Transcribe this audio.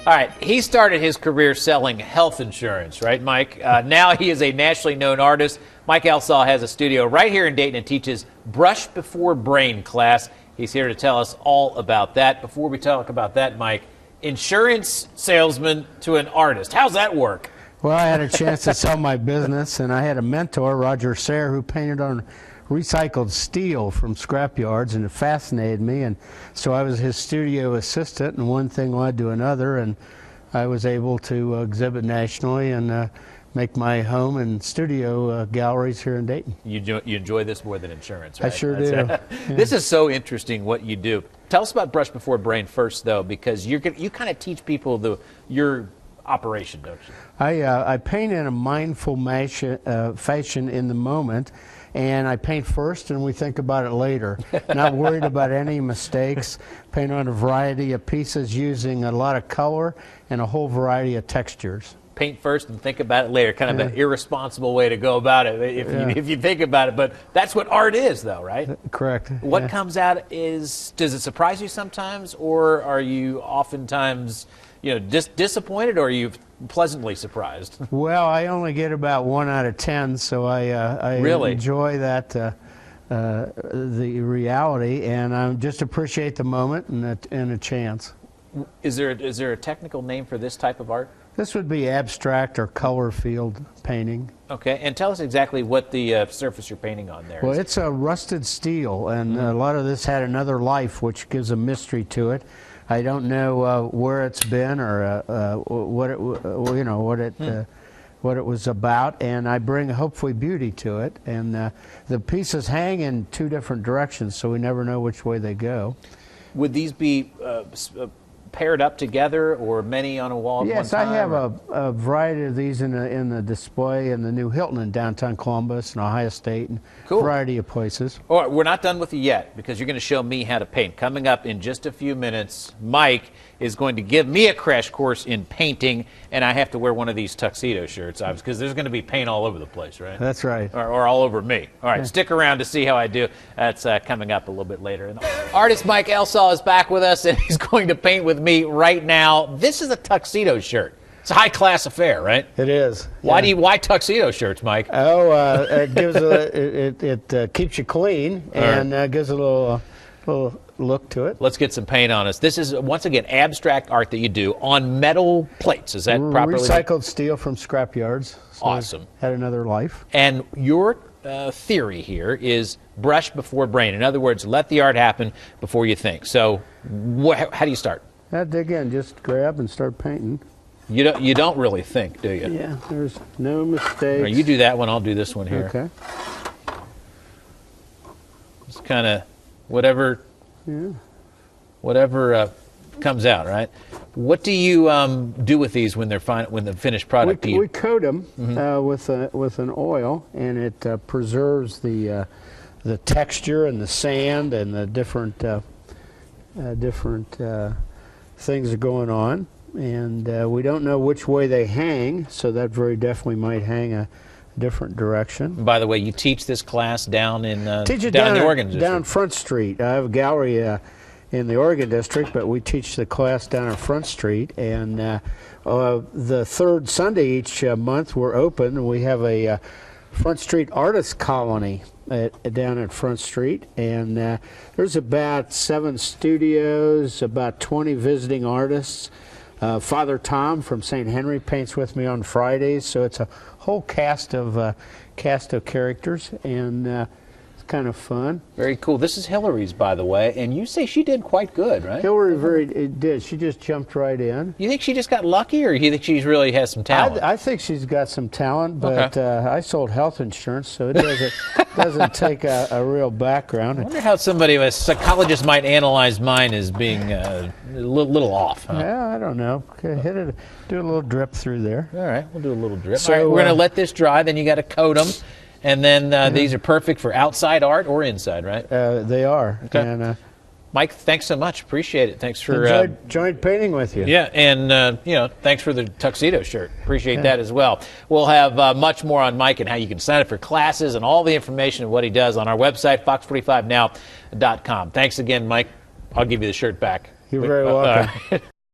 All right, he started his career selling health insurance, right, Mike? Now he is a nationally known artist. Mike Elsaw has a studio right here in Dayton and teaches Brush Before Brain class. He's here to tell us all about that. Before we talk about that, Mike, insurance salesman to an artist. How's that work? Well, I had a chance to sell my business, and I had a mentor, Roger Sayre, who painted on recycled steel from scrap yards, and it fascinated me, and so I was his studio assistant, and one thing led to another, and I was able to exhibit nationally and make my home and studio galleries here in Dayton. You enjoy this more than insurance, right? I sure do. Yeah. This is so interesting what you do. Tell us about Brush Before Brain first, though, because you kind of teach people your operation, don't you? I paint in a mindful fashion in the moment, and I paint first and we think about it later. Not worried about any mistakes. Paint on a variety of pieces using a lot of color and a whole variety of textures. Paint first and think about it later. Kind of an irresponsible way to go about it if you think about it. But that's what art is, though, right? Correct. What comes out does it surprise you sometimes, or are you oftentimes disappointed, or are you pleasantly surprised? Well, I only get about 1 out of 10, so I really enjoy that the reality, and I just appreciate the moment and a chance. Is there a technical name for this type of art? This would be abstract or color field painting. Okay, and tell us exactly what the surface you're painting on there is. Well, it's a rusted steel, and a lot of this had another life, which gives a mystery to it. I don't know where it's been or what it was about, and I bring hopefully beauty to it. And the pieces hang in 2 different directions, so we never know which way they go. Would these be paired up together, or many on a wall at one time? Yes, I have a variety of these in the display in the new Hilton in downtown Columbus and Ohio State, and cool. A variety of places. All right, we're not done with you yet, because you're going to show me how to paint. Coming up in just a few minutes, Mike is going to give me a crash course in painting, and I have to wear one of these tuxedo shirts, because there's going to be paint all over the place, right? That's right. Or all over me. All right, stick around to see how I do. That's coming up a little bit later. And artist Mike Elsaw is back with us, and he's going to paint with me right now. This is a tuxedo shirt. It's a high-class affair, right? It is. Why tuxedo shirts, Mike? Oh, it gives it keeps you clean, and gives a little look to it. Let's get some paint on us. This is, once again, abstract art that you do on metal plates. Is that properly? Recycled steel from scrap yards. So awesome. Had another life. And your theory here is brush before brain. In other words, let the art happen before you think. So how do you start? Dig in. Just grab and start painting. You don't really think, do you? Yeah, there's no mistakes. Right, you do that one, I'll do this one here. Okay. It's kind of whatever comes out, right? What do you do with these when they're when the finished product? We coat them with an oil, and it preserves the texture and the sand and the different things are going on. And we don't know which way they hang, so that very definitely might hang a different direction. By the way, you teach this class down in down in the Oregon District. Down Front Street. I have a gallery in the Oregon District, but we teach the class down on Front Street. And the third Sunday each month we're open, and we have a Front Street Artist Colony down at Front Street. And there's about 7 studios, about 20 visiting artists. Father Tom from St. Henry paints with me on Fridays, so it's a whole cast of characters, and it's kind of fun. Very cool. This is Hillary's, by the way, and you say she did quite good, right? Hillary did. She just jumped right in. You think she just got lucky, or you think she really has some talent? I think she's got some talent, but I sold health insurance, so it doesn't take a real background. I wonder how a psychologist might analyze mine as being a little off. Huh? Yeah, I don't know. Okay, do a little drip through there. All right, we'll do a little drip. So, all right, we're going to let this dry, then you got to coat them. And then these are perfect for outside art or inside, right? They are. Okay. And, Mike, thanks so much. Appreciate it. Thanks for enjoyed painting with you. Yeah, and thanks for the tuxedo shirt. Appreciate that as well. We'll have much more on Mike and how you can sign up for classes and all the information of what he does on our website, fox45now.com. Thanks again, Mike. I'll give you the shirt back. You're very welcome.